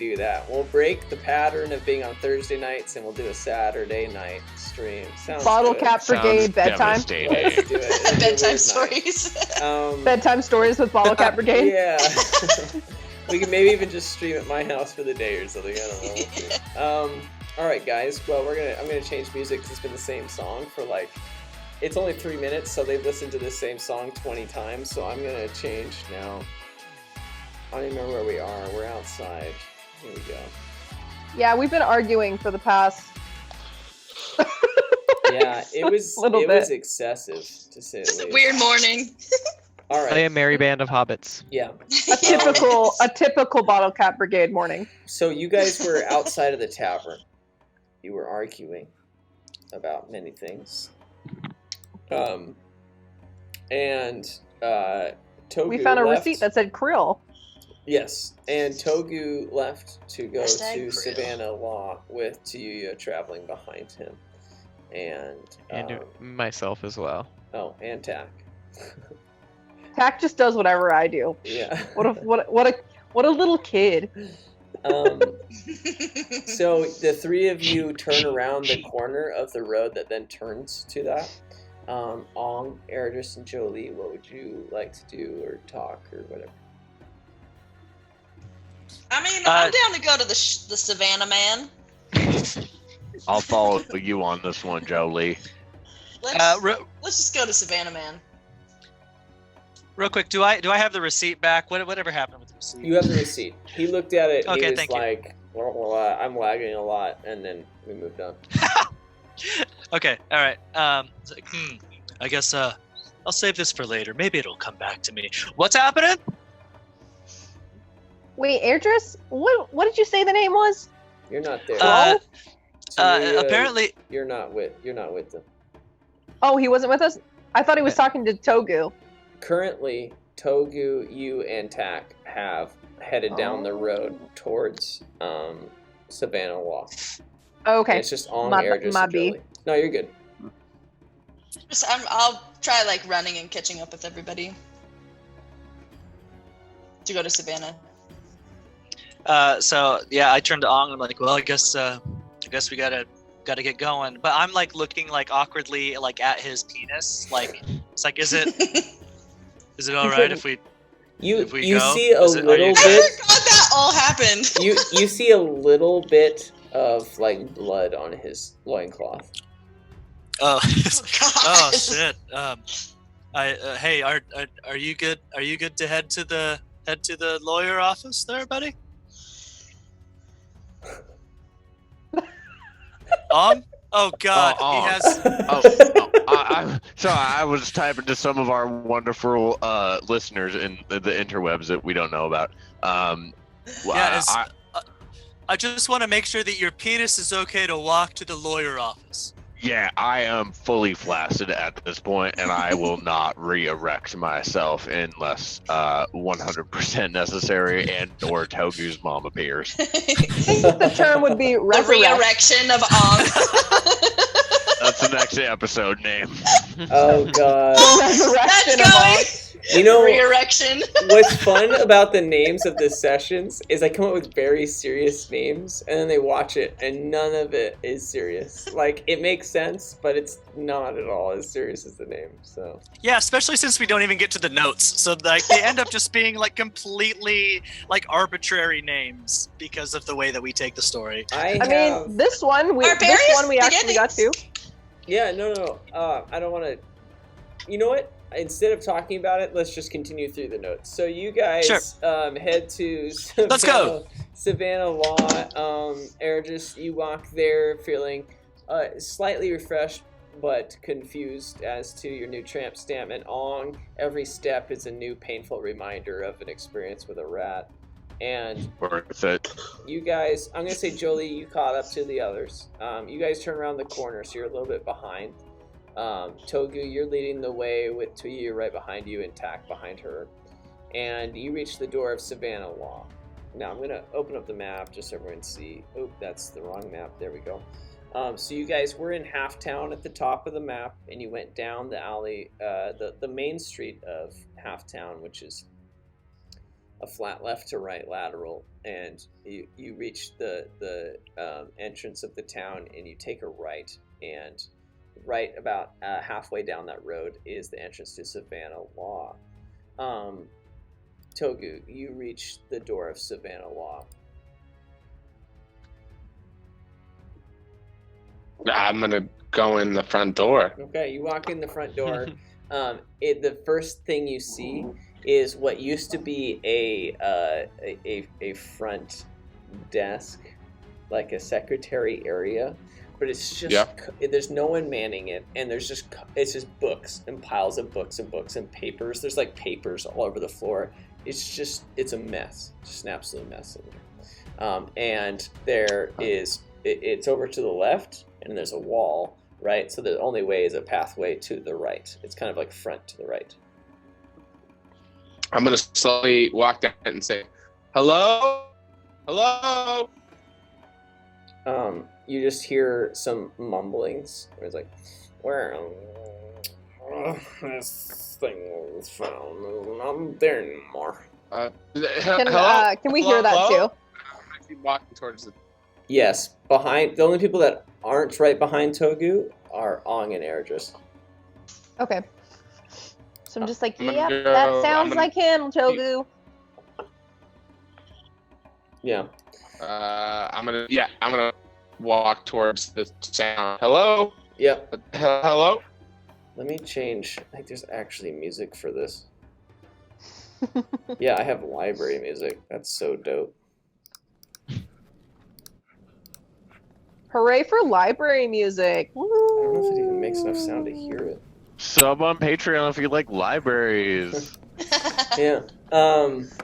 do that. We'll break the pattern of being on Thursday nights, and we'll do a Saturday night stream. Sounds Bottlecap Brigade bedtime. Let's do it. Bedtime stories. Bedtime stories with Bottlecap Brigade. Yeah. We can maybe even just stream at my house for the day or something. I don't know. All right, guys. Well, I'm gonna change music because it's been the same song for it's only 3 minutes, so they've listened to the same song 20 times. So I'm gonna change now. I don't even remember where we are. We're outside. Here we go. Yeah, we've been arguing for the past. Yeah, it was excessive to say the Just a least. weird morning. All right. Play a merry band of hobbits. Yeah. A typical Bottlecap Brigade morning. So you guys were outside of the tavern. You were arguing about many things. And Togu We found a left. receipt that said krill. Yes, and Togu left to go Hashtag to krill. Savannah Law with Tuyuya traveling behind him. And myself as well. Oh, and Tak. Tak just does whatever I do. Yeah. What a little kid. So the three of you turn around the corner of the road that then turns to that. Ong, Eridus, and Jolie, what would you like to do or talk or whatever? I mean, I'm down to go to the Savannah Man. I'll follow you on this one, Jolie. Let's just go to Savannah Man. Real quick, do I have the receipt back? Whatever happened with the receipt? You have the receipt. He looked at it. Okay, he was thank like, well, I'm lagging a lot, and then we moved on. Okay, all right. It's like, I guess I'll save this for later. Maybe it'll come back to me. What's happening? Wait, Airdris? What did you say the name was? You're not there. Apparently, you're not with them. Oh, he wasn't with us? I thought he was talking to Togu. Currently, Togu, you, and Tak have headed down the road towards Savannah Law. Oh, okay. And it's just on My Eridus and B. Jolie. No, you're good. I'll try running and catching up with everybody to go to Savannah. So yeah, I turned to Ong. I'm like, well, I guess we gotta get going. But I'm looking awkwardly at his penis. It's like, is it all right if we You go? see a little I bit. forgot that all happened. You see a little bit of blood on his loincloth. Oh, God. oh shit. Hey, are you good? Are you good to head to the lawyer office there, buddy? Oh God, he has. So I was typing to some of our wonderful listeners in the interwebs that we don't know about. I just want to make sure that your penis is okay to walk to the lawyer office. Yeah, I am fully flaccid at this point, and I will not re-erect myself unless 100% necessary and/or Togu's mom appears. I think the term would be The resurrection. re-erection of Ong. That's the next episode name. Oh God. Resurrection That's of going. all. You know Re-erection. what's fun about the names of the sessions is I come up with very serious names and then they watch it and none of it is serious. It makes sense, but it's not at all as serious as the name. So Yeah, especially since we don't even get to the notes, so they end up just being completely arbitrary names because of the way that we take the story. I mean, this one we actually got to. Yeah, no. I don't want to. You know what? Instead of talking about it, let's just continue through the notes. So you guys head to Savannah, Let's go. Savannah Law. Eridus, you walk there feeling slightly refreshed but confused as to your new tramp stamp. And Ong, every step is a new painful reminder of an experience with a rat. And Worth it. you guys, I'm going to say, Jolie, you caught up to the others. You guys turn around the corner, so you're a little bit behind. Togu, you're leading the way with Tuyu right behind you and Tak behind her. And you reach the door of Savannah Law. Now I'm going to open up the map just so everyone can see. Oh, that's the wrong map. There we go. So you guys were in Halftown at the top of the map, and you went down the alley, the main street of Halftown, which is a flat left to right lateral, and you reach the entrance of the town, and you take a right, and right about halfway down that road is the entrance to Savannah Law. Togu, you reach the door of Savannah Law. I'm gonna go in the front door. Okay, you walk in the front door. The first thing you see is what used to be a front desk, like a secretary area, but it's just there's no one manning it, and it's just books and piles of books and books and papers. There's like papers all over the floor. It's a mess, just an absolute mess in there. And there is it's over to the left, and there's a wall, right? So the only way is a pathway to the right. It's kind of like front to the right. I'm gonna slowly walk down and say, "Hello, hello." You just hear some mumblings. It's like, where this thing was found. I'm not there anymore. Can we hear that too? I keep walking towards the. Yes, behind the only people that aren't right behind Togu are Ong and Ergis. Okay. So I'm just like, I'm gonna yep, go- that I'm sounds gonna- like him, Togu. Yeah. I'm gonna walk towards the sound. Hello, Yep. hello. Let me change. I think there's actually music for this. Yeah, I have library music. That's so dope. Hooray for library music. Woo. I don't know if it even makes enough sound to hear it. Sub on Patreon if you like libraries. Yeah. Let's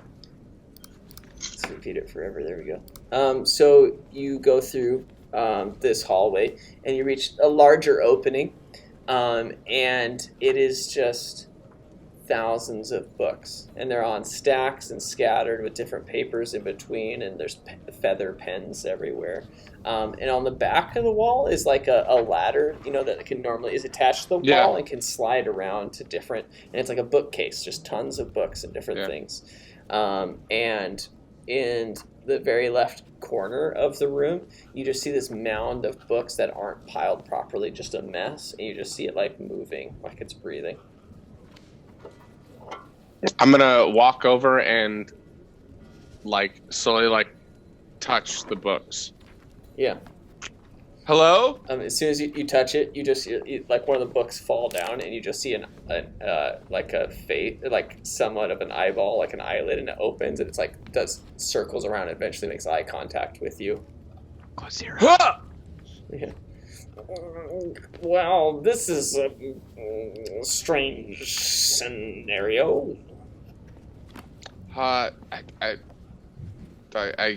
repeat it forever. There we go. So you go through this hallway, and you reach a larger opening, and it is just thousands of books, and they're on stacks and scattered with different papers in between, and there's feather pens everywhere. And on the back of the wall is like a ladder, that can normally is attached to the wall and can slide around to different, and it's like a bookcase, just tons of books and different things. And in the very left corner of the room, you just see this mound of books that aren't piled properly, just a mess, and you just see it like moving, like it's breathing. I'm gonna walk over and slowly touch the books. Yeah. Hello? As soon as you touch it, you just like one of the books fall down, and you just see like a face, like somewhat of an eyeball, like an eyelid, and it opens, and it's like does circles around, and eventually makes eye contact with you. Go zero. Ah! Yeah. Well, this is a strange scenario. I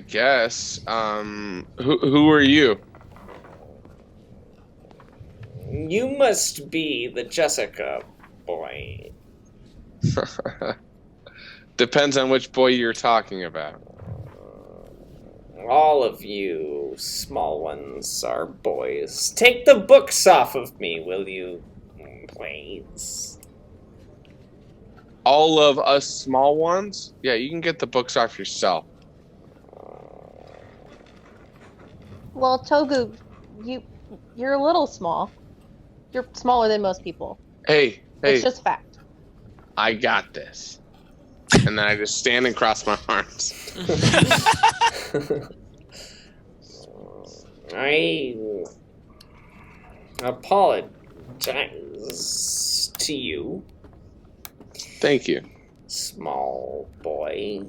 guess. Who are you? You must be the Jessica boy. Depends on which boy you're talking about. All of you small ones are boys. Take the books off of me, will you, please? All of us small ones? Yeah, you can get the books off yourself. Well, Togu, you're a little small. You're smaller than most people. Hey, It's just fact. I got this. And then I just stand and cross my arms. I apologize to you, Thank you. small boy.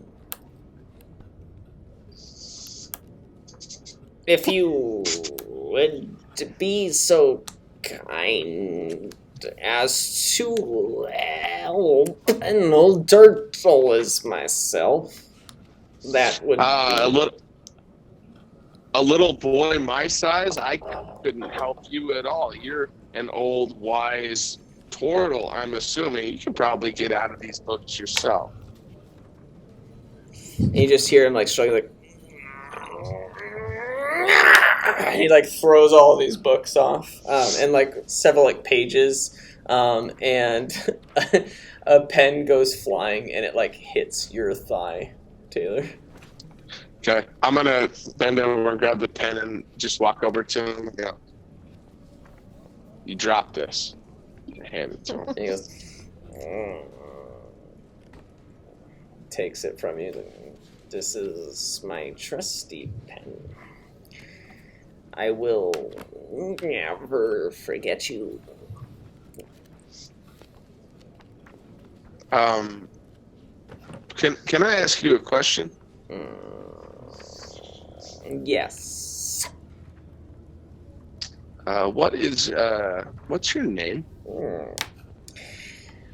If you would be so kind as to help an old turtle as myself, that would be... A little boy my size, I couldn't help you at all. You're an old, wise turtle, I'm assuming. You could probably get out of these books yourself. And you just hear him like struggling, like... He like throws all these books off, and like several like pages, and a pen goes flying, and it like hits your thigh, Taylor. Okay, I'm gonna bend over and grab the pen and just walk over to him and go, "You drop this." And hand it to him. And he goes, takes it from you. This is my trusty pen. I will never forget you. Can I ask you a question? Yes. What's your name?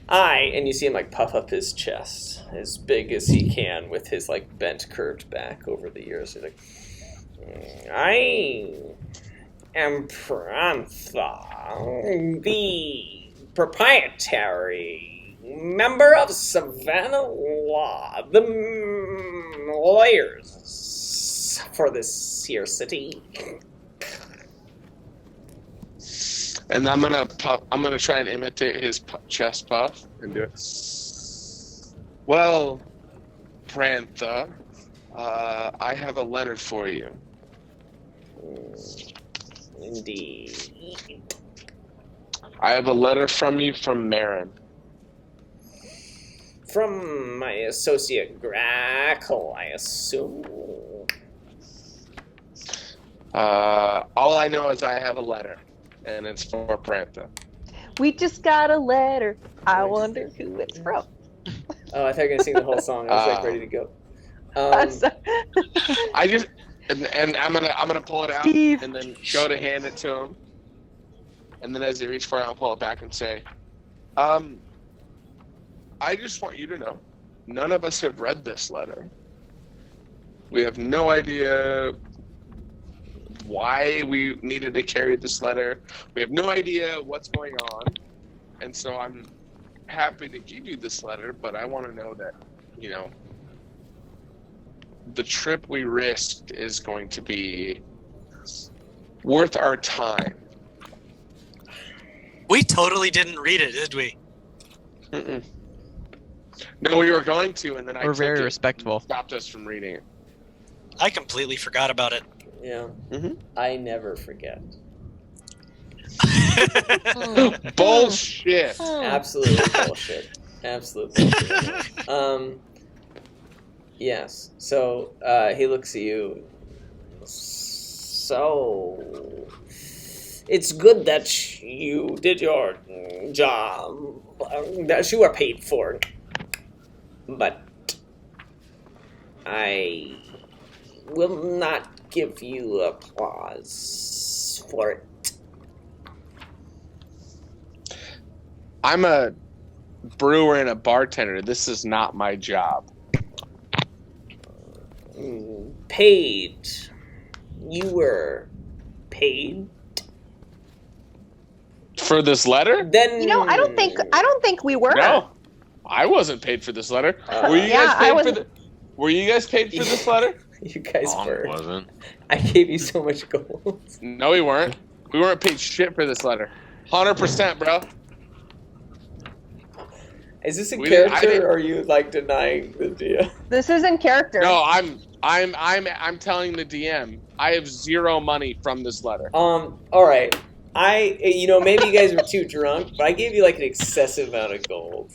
And you see him like puff up his chest as big as he can with his like bent, curved back over the years. He's like, I am Prantha, the proprietary member of Savannah Law, the lawyers for this here city. And I'm gonna try and imitate his chest puff and do it. Well, Prantha, I have a letter for you. Indeed. I have a letter from you from Marin. From my associate Grackle, I assume. All I know is I have a letter, and it's for Prantha. We just got a letter. I wonder who it's from. Oh, I thought you were gonna sing the whole song. I was like ready to go. I just and I'm gonna pull it out Steve. and then go to hand it to him, and then as he reaches for it, I'll pull it back and say, I just want you to know, none of us have read this letter. We have no idea why we needed to carry this letter. We have no idea what's going on. And so I'm happy to give you this letter, but I want to know that, you know, the trip we risked is going to be worth our time. We totally didn't read it, did we? Mm-mm. No, we were going to, and then We're very respectful. Stopped us from reading it. I completely forgot about it. Yeah. Mm-hmm. I never forget. Bullshit. Absolutely bullshit. Absolute bullshit. Yes. So he looks at you. So it's good that you did your job, that you were paid for, but I will not give you applause for it. I'm a brewer and a bartender. This is not my job. Paid. You were paid for this letter? Then You know, I don't think we were. No, I wasn't paid for this letter. Were you Yeah, I guys paid was- for the? Were you guys paid for this letter? You guys were. Wasn't. I gave you so much gold. No, we weren't. We weren't paid shit for this letter. 100%, bro. Is this in We didn't- I character, didn't- or are you like denying the deal? This is in character. No, I'm telling the DM I have zero money from this letter. All right. Maybe you guys were too drunk, but I gave you like an excessive amount of gold,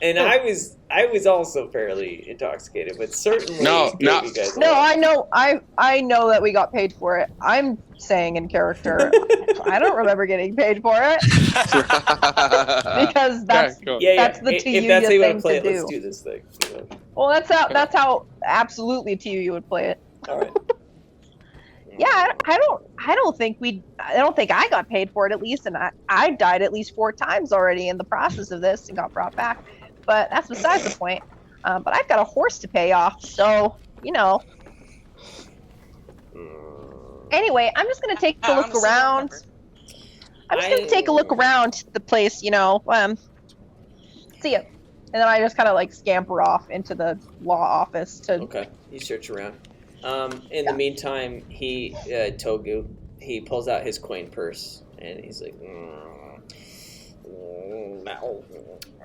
and I was also fairly intoxicated, but certainly gave you guys a No, lot. I know that we got paid for it. I'm saying in character. I don't remember getting paid for it because that's Okay, cool. that's the If that's how you want thing to play to it, let's do. do this thing. You know? Well, that's how absolutely you would play it. All right. Yeah, I don't think I got paid for it at least, and I died at least 4 times already in the process of this and got brought back. But that's besides the point. But I've got a horse to pay off, so you know. Anyway, I'm just gonna take a I look honestly don't around. remember. I'm just gonna take a look around the place, you know. See ya. And then I just kind of like scamper off into the law office to. Okay. You search around. In the meantime, Togu, he pulls out his coin purse and he's like,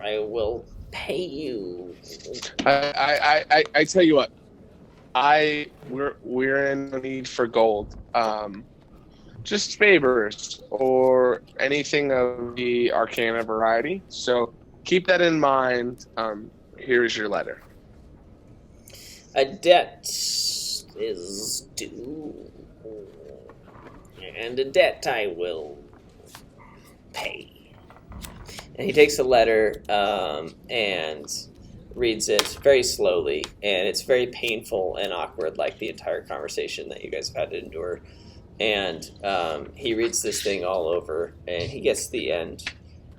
I will pay you. I tell you what, we're in no need for gold. Just favors or anything of the Arcana variety. So keep that in mind. Here's your letter. A debt is due, and a debt I will pay. And he takes the letter and reads it very slowly, and it's very painful and awkward, like the entire conversation that you guys have had to endure. And he reads this thing all over, and he gets to the end,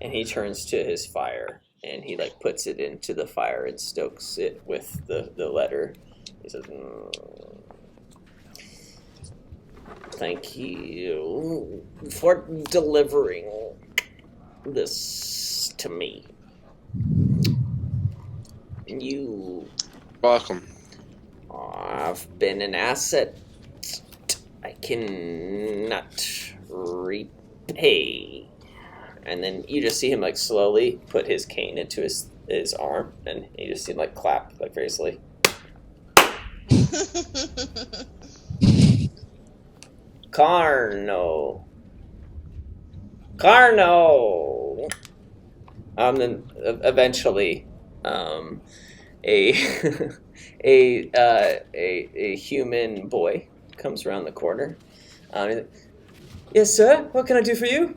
and he turns to his fire, and he like puts it into the fire and stokes it with the letter. He says, "Thank you for delivering this to me. You Welcome. have been an asset I cannot repay." And then you just see him like slowly put his cane into his arm, and you just see him like clap like very slowly. Carno. Then eventually, a a human boy comes around the corner. Yes, sir. What can I do for you?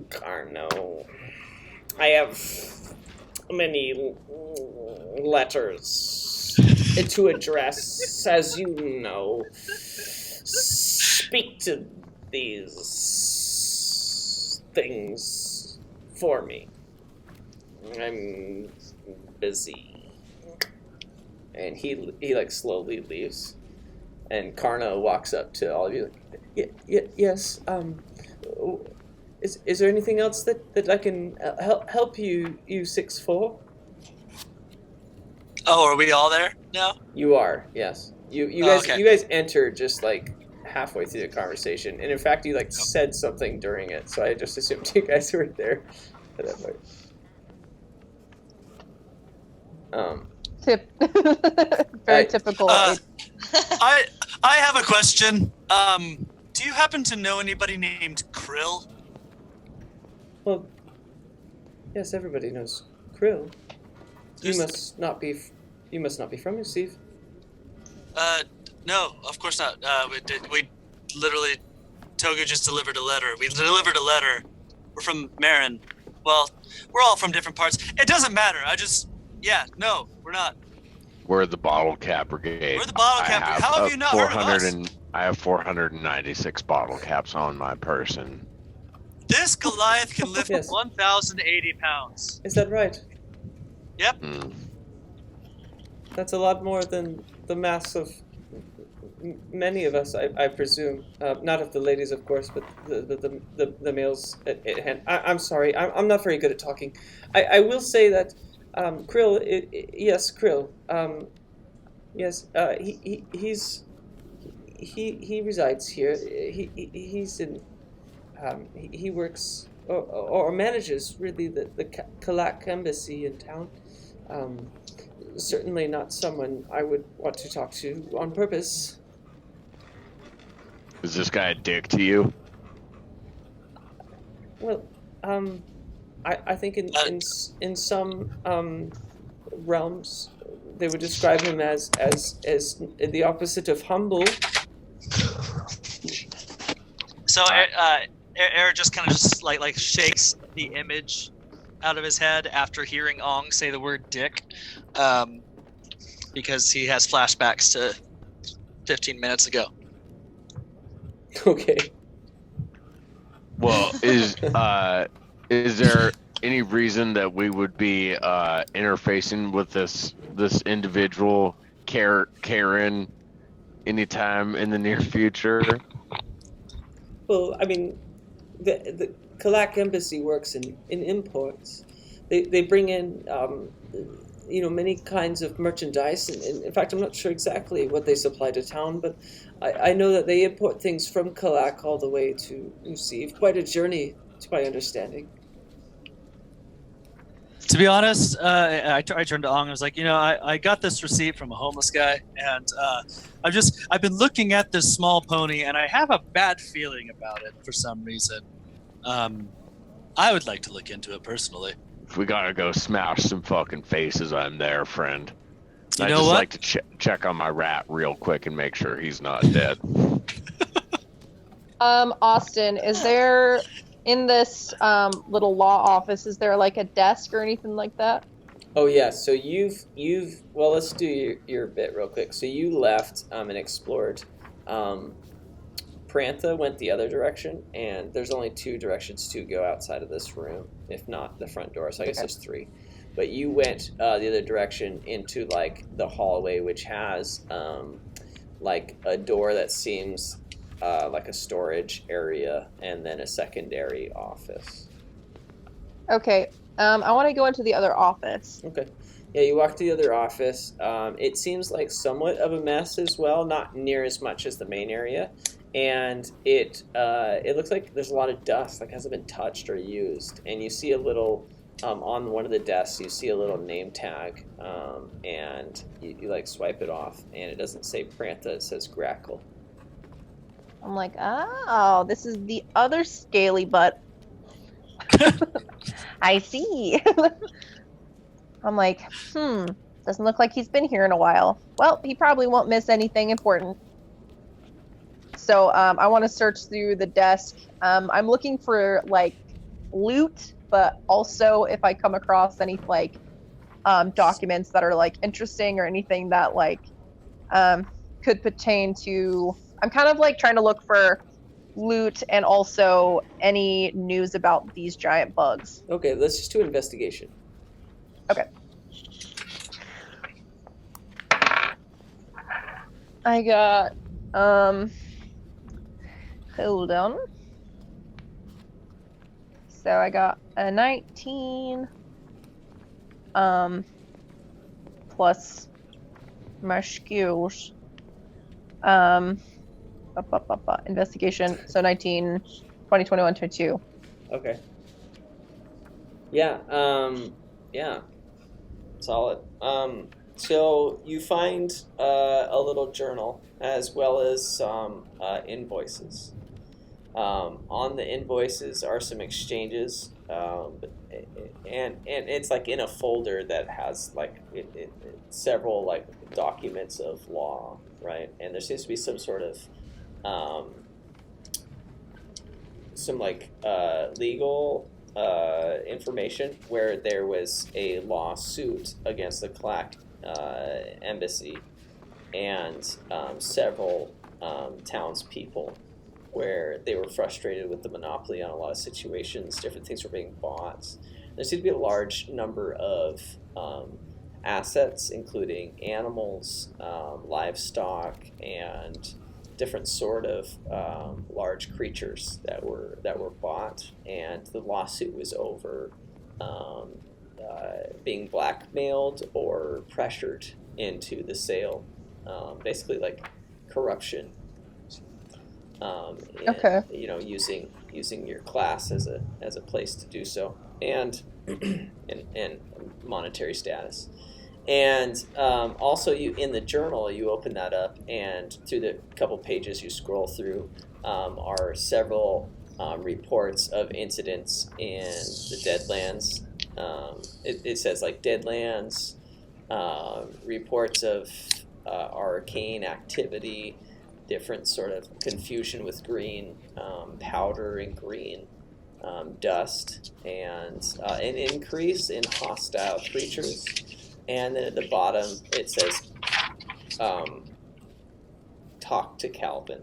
Carno. I have many letters to address, as you know. Speak to these things for me. I'm busy. And he like slowly leaves. And Karna walks up to all of you. Yes. Is there anything else that I can help you 6'4"? Oh, are we all there now? You are, yes. You Oh, guys okay. you guys entered just like halfway through the conversation, and in fact you like said something during it, so I just assumed you guys were there at that point. Very typical. I have a question. Do you happen to know anybody named Krill? Well, yes, everybody knows Krill. You must not be from here, Steve. No, of course not. We literally, Togu just delivered a letter. We delivered a letter. We're from Marin. Well, we're all from different parts. It doesn't matter. No, we're not. We're the Bottlecap Brigade. We're the Bottlecap Brigade. How have you not heard of us? I have 496 bottle caps on my person. This Goliath can lift Yes. 1,080 pounds. Is that right? Yep. That's a lot more than the mass of many of us, I presume. Not of the ladies, of course, but the males at hand. I'm sorry, I'm not very good at talking. I will say that Krill, yes, Krill. Yes, he resides here. He's in. He works or manages really the Kalak embassy in town. Certainly not someone I would want to talk to on purpose. Is this guy a dick to you? Well, I think in some realms they would describe him as the opposite of humble. So Eric just kind of just like shakes the image out of his head after hearing Ong say the word dick, because he has flashbacks to 15 minutes ago. Okay. Well, is there any reason that we would be interfacing with this individual Karen anytime in the near future? Well, I mean, the Kalak embassy works in imports. They bring in many kinds of merchandise, and in fact I'm not sure exactly what they supply to town, but I know that they import things from Kalak all the way to Usiv. Quite a journey, to my understanding. To be honest, I turned to Ong and was like, I got this receipt from a homeless guy, and I've been looking at this small pony, and I have a bad feeling about it for some reason. I would like to look into it personally. If we gotta go smash some fucking faces, I'm there, friend. You I know just what? like to check on my rat real quick and make sure he's not dead. Austin, is there in this little law office? Is there like a desk or anything like that? Oh yeah, so you've well, let's do your bit real quick. So you left and explored. Prantha went the other direction, and there's only 2 directions to go outside of this room, if not the front door. So I guess there's 3. But you went the other direction into like the hallway, which has like a door that seems like a storage area, and then a secondary office. Okay. I want to go into the other office. Okay. Yeah, you walk to the other office. It seems like somewhat of a mess as well, not near as much as the main area. And it looks like there's a lot of dust, like hasn't been touched or used. And you see a little, on one of the desks, you see a little name tag, and you like swipe it off, and it doesn't say Prantha, it says Grackle. I'm like, oh, this is the other scaly butt. I see. I'm like, doesn't look like he's been here in a while. Well, he probably won't miss anything important. So I want to search through the desk. I'm looking for like loot, but also if I come across any like documents that are like interesting or anything that like could pertain to. I'm kind of like trying to look for loot and also any news about these giant bugs. Okay, let's just do investigation. Okay. I got hold on. So I got a 19 plus my skills. Investigation. So 19, 20, 21, 22. Okay. Yeah. Yeah. Solid. So you find a little journal as well as some invoices. On the invoices are some exchanges, and it's like in a folder that has like several like documents of law, right? And there seems to be some sort of some like legal information where there was a lawsuit against the Clack embassy and several townspeople, where they were frustrated with the monopoly on a lot of situations. Different things were being bought. There seemed to be a large number of assets, including animals, livestock, and different sort of large creatures that were bought. And the lawsuit was over being blackmailed or pressured into the sale, basically like corruption. Okay. You know, using your class as a place to do so, and and monetary status, and also you in the journal you open that up, and through the couple pages you scroll through are several reports of incidents in the Deadlands. It says like Deadlands, reports of arcane activity, different sort of confusion with green, powder and green, dust, and an increase in hostile creatures. And then at the bottom it says, talk to Calvin.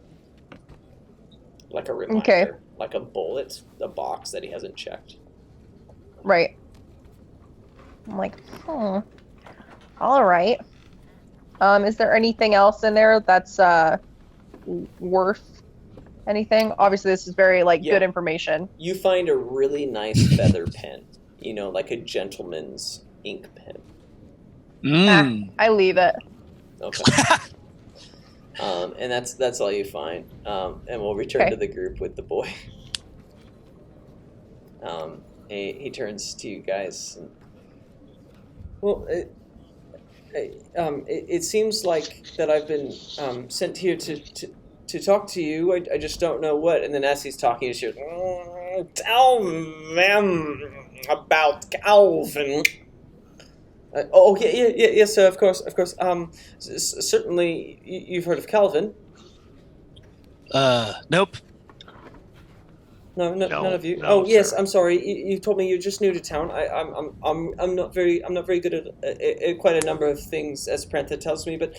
Like a reminder, Okay. like a bullet, a box that he hasn't checked. Right. I'm like, all right. Is there anything else in there that's worth anything? Obviously, this is very good information. You find a really nice feather pen, like a gentleman's ink pen. I leave it. Okay. And that's all you find. And we'll return to the group with the boy. He turns to you guys. And Well, it seems like that I've been sent here to talk to you. I just don't know what. And then as he's talking, she goes, tell them about Calvin. Yes, sir. Of course. Certainly, you've heard of Calvin. Nope. No, none of you. No, yes. sir. I'm sorry. You told me you're just new to town. I'm not very good at quite a number of things, as Prantha tells me. But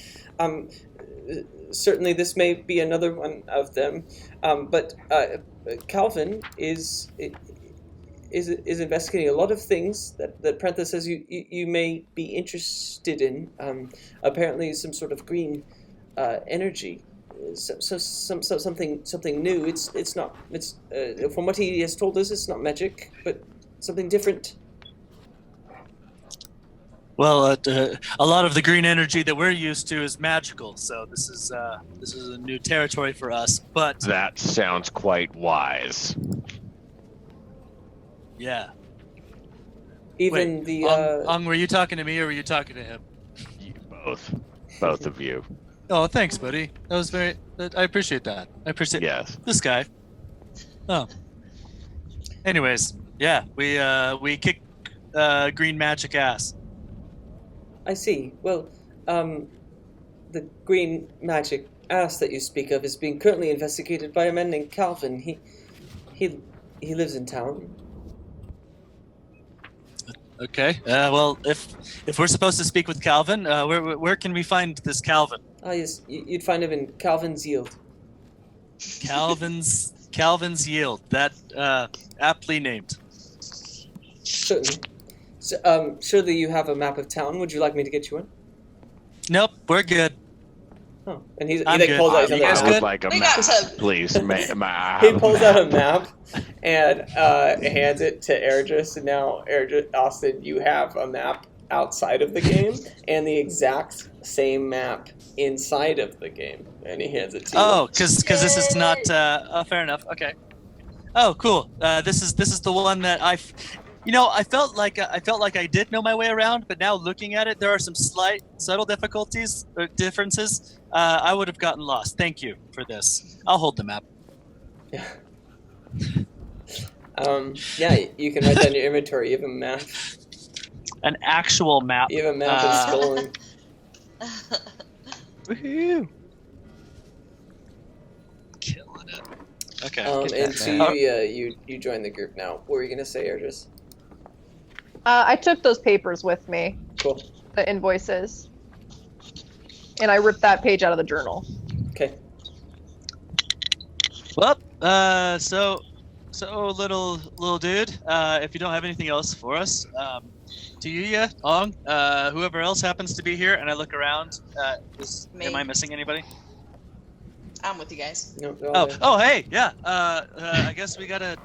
certainly this may be another one of them. But Calvin is investigating a lot of things that Prantha says you may be interested in. Apparently, some sort of green energy. Something new. It's not. It's from what he has told us, it's not magic, but something different. Well, a lot of the green energy that we're used to is magical, so this is a new territory for us. But That sounds quite wise. yeah. Even Wait, the Ong, were you talking to me or were you talking to him? Both of you. Oh, thanks, buddy. That was very. I appreciate that. I appreciate Yes. this guy. Oh. Anyways, yeah, we kick green magic ass. I see. Well, the green magic ass that you speak of is being currently investigated by a man named Calvin. He lives in town. Okay. Well, if we're supposed to speak with Calvin, where can we find this Calvin? Yes, you'd find him in Calvin's Yield. Calvin's Yield. That aptly named. Certainly. So, surely you have a map of town. Would you like me to get you one? Nope, we're good. Oh, and he I'm like good. pulls out You another guys map. good? Would like a We map, got to- please. He pulls out a map and hands it to Erdris, and now Austin, you have a map outside of the game and the exact same map inside of the game, and he hands it to you. Oh, because this is not. Fair enough. Okay. Oh, cool. This is the one that I felt like I did know my way around, but now looking at it, there are some slight, subtle difficulties or differences. I would have gotten lost. Thank you for this. I'll hold the map. Yeah. Yeah, you can write down your inventory. You have a map. An actual map. You have a map of Stolen. Woohoo! Killing it. Okay. And so you join the group now. What were you gonna say, Erdris? I took those papers with me, Cool. the invoices, and I ripped that page out of the journal. Okay. Well, so little dude. If you don't have anything else for us, to you, Ong, whoever else happens to be here, and I look around. Me. Am I missing anybody? I'm with you guys. No, Oh, hey, yeah. I guess we gotta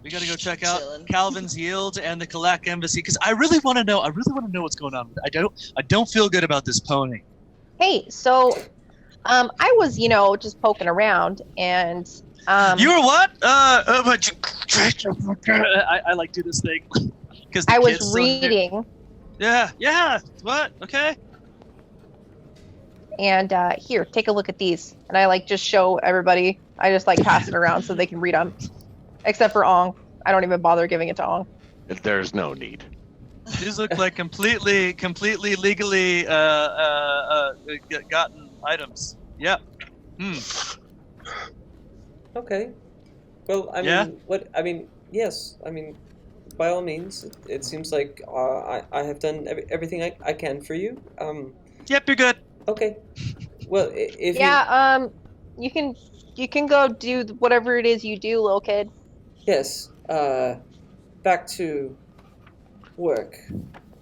go check out Chillin'. Calvin's Yield and the Kalak Embassy because I really want to know. I really want to know what's going on. I don't feel good about this pony. Hey, so I was, just poking around, and You were what? I like do this thing because I was reading, Yeah. What? Okay. and here, take a look at these, and I just show everybody. I just pass it around so they can read them, except for Ong. I don't even bother giving it to Ong. There's no need. These look like completely legally gotten items. Yep. Okay. Well, I mean, Yeah? yes. By all means. It seems like I have done everything I can for you. Yep, you're good. Okay. Well, if you can go do whatever it is you do, little kid. yes. Back to work.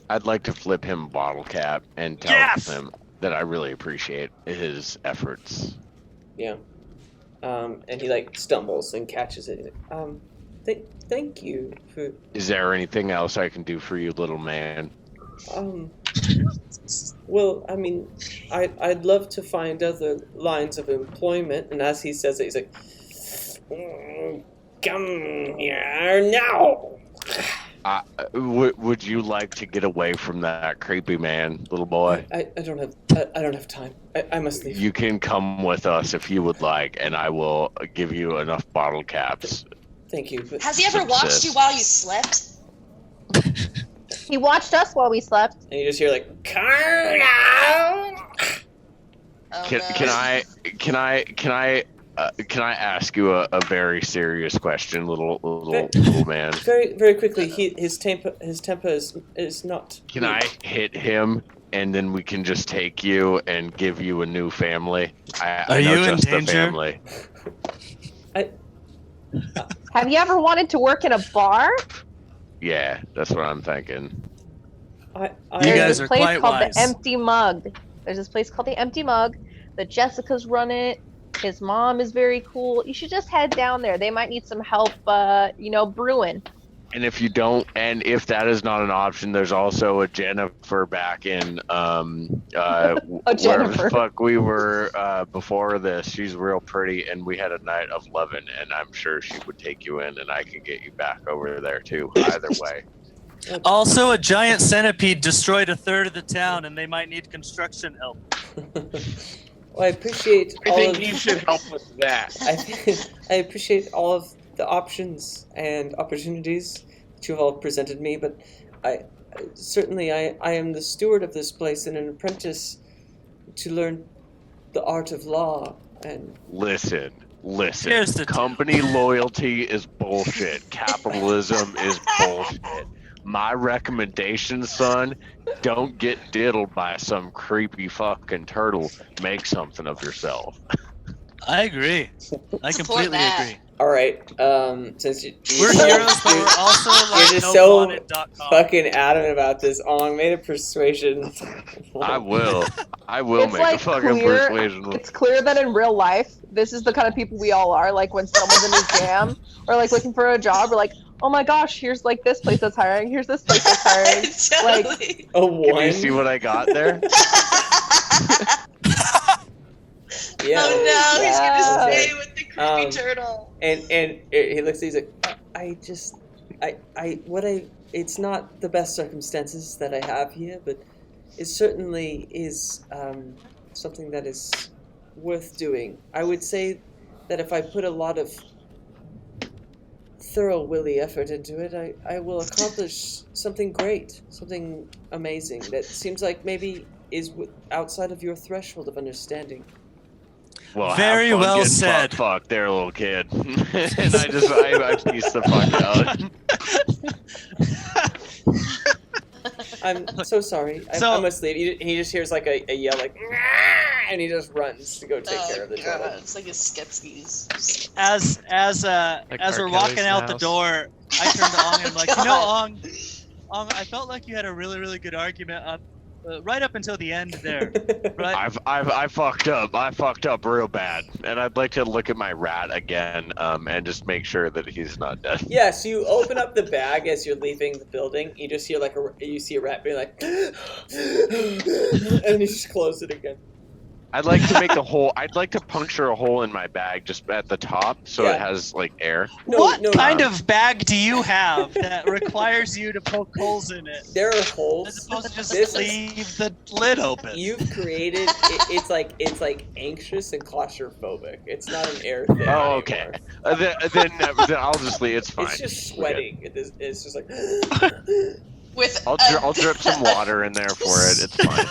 I'd like to flip him bottle cap and tell Yes! him that I really appreciate his efforts. Yeah. And he stumbles and catches it. Thank you for. Is there anything else I can do for you, little man? Well, I'd love to find other lines of employment. And as he says it, he's like, "Come here now." Would you like to get away from that creepy man, little boy? I don't have time. I must leave. You can come with us if you would like, and I will give you enough bottle caps. Thank you. But Has he ever watched you while you slept? He watched us while we slept. and you just hear like, Carlo! Oh, Can I ask you a very serious question, little man? Very very quickly. His temper is not. Can I hit him, and then we can just take you and give you a new family? I Are know you in just the danger? family. Have you ever wanted to work in a bar? Yeah, that's what I'm thinking. You There's guys this are place quite called wise. the Empty Mug. There's this place called the Empty Mug. The Jessicas run it. His mom is very cool. You should just head down there. They might need some help, brewing. And if that is not an option, there's also a Jennifer back in wherever Jennifer. the fuck we were before this. She's real pretty, and we had a night of loving, and I'm sure she would take you in, and I can get you back over there too. Either way. Also, a giant centipede destroyed a third of the town, and they might need construction help. Well, I appreciate I all think of. you should help with that. I appreciate all of the options and opportunities that you have all presented me, but I am the steward of this place and an apprentice to learn the art of law. And Listen. Here's the Company loyalty is bullshit. Capitalism is bullshit. My recommendation, son, don't get diddled by some creepy fucking turtle. Make something of yourself. I agree. I Support completely that. agree. all right, since We're heroes, but we're also like You're just so nowanted.com. fucking adamant about this, Ong, made a persuasion. I will It's make like a fucking clear- persuasion. It's clear that in real life, this is the kind of people we all are. Like when someone's in a jam or like looking for a job, we're like, oh my gosh, here's like this place that's hiring. Here's this place that's hiring. Totally. A Can one. you see what I got there? Yeah. Oh no, he's Yeah. gonna stay with the creepy Um, turtle. And he looks. He's like, it's not the best circumstances that I have here, but it certainly is something that is worth doing. I would say that if I put a lot of thorough willy effort into it, I will accomplish something great, something amazing that seems like maybe is outside of your threshold of understanding. Well, Very have fun well getting said. Fuck there, little kid. And I piece the fuck out. I'm so sorry. I must leave. He just hears like a yell, like, and he just runs to go take care of the God, turtle. it's like a Sketskis. As we're walking Kelly's out the house. door, I turn to Ong and I'm like, you know, Ong, I felt like you had a really, really good argument right up until the end there. Right? I fucked up. I fucked up real bad, and I'd like to look at my rat again, and just make sure that he's not dead. Yeah, so you open up the bag as you're leaving the building. You just hear you see a rat being like, and you just close it again. I'd like to make a hole. I'd like to puncture a hole in my bag just at the top, so Yeah. it has like air. What kind of bag do you have that requires you to poke holes in it? There are holes. As opposed to just This is- leave the lid open. You've created. It's like anxious and claustrophobic. It's not an air thing. Oh, okay. anymore. Then I'll just leave. It's fine. It's just We're good. sweating. It's just like. With I'll drip some water in there for it. It's fine.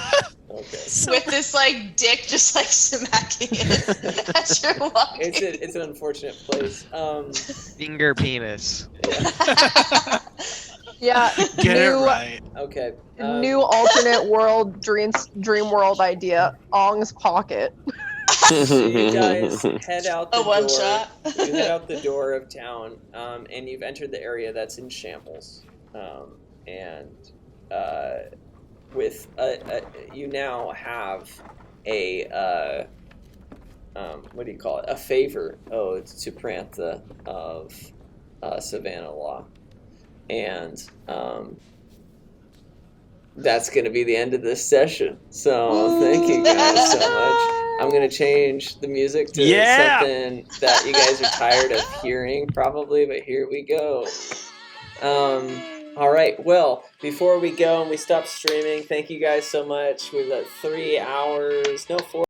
Okay. with this like dick just like smacking it as you're walking. It's an unfortunate place. Finger penis. Yeah, Get it right. Okay. new alternate world dream world idea. Ong's pocket. So you guys head out the A one door. shot. You head out the door of town, and you've entered the area that's in shambles. With you now have a what do you call it? A favor owed to Prantha of Savannah Law, and that's going to be the end of this session. So thank you guys so much. I'm going to change the music to something that you guys are tired of hearing, probably, but here we go. All right. Well, before we go and we stop streaming, thank you guys so much. We've got 3 hours, no 4.